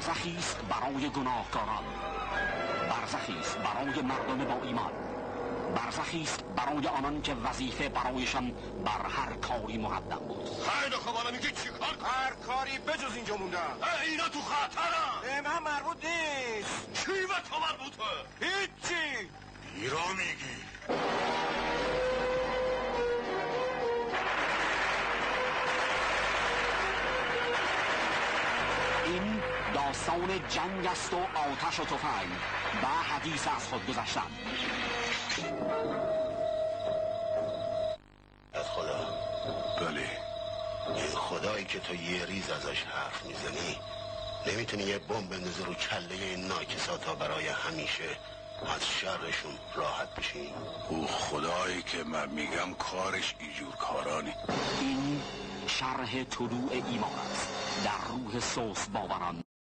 برزخی است برای گناهکاران، برزخی است برای مردم با ایمان، برزخی است برای آنان که وظیفه برایشان بر هر کاری مقدم بود. خیلی خب الان میگه چیکار؟ هر کاری بجز اینجا موندن. اینا تو خطرن. به من مربوط نیست. چی به تو مربوطه؟ هیچی. ایرا میگی. این داستان جنگ است و آتش و تفنگ و حدیث از خود گذشتن. از خدا. بله. این خدایی که تو یه ریز ازش حرف میزنی نمیتونی یه بمب بندازی رو کله این ناکسا تا برای همیشه از شرشون راحت بشین؟ او خدایی که من میگم کارش اینجور کارانی. این شرح طلوع ایمان است در روح سوس باوران.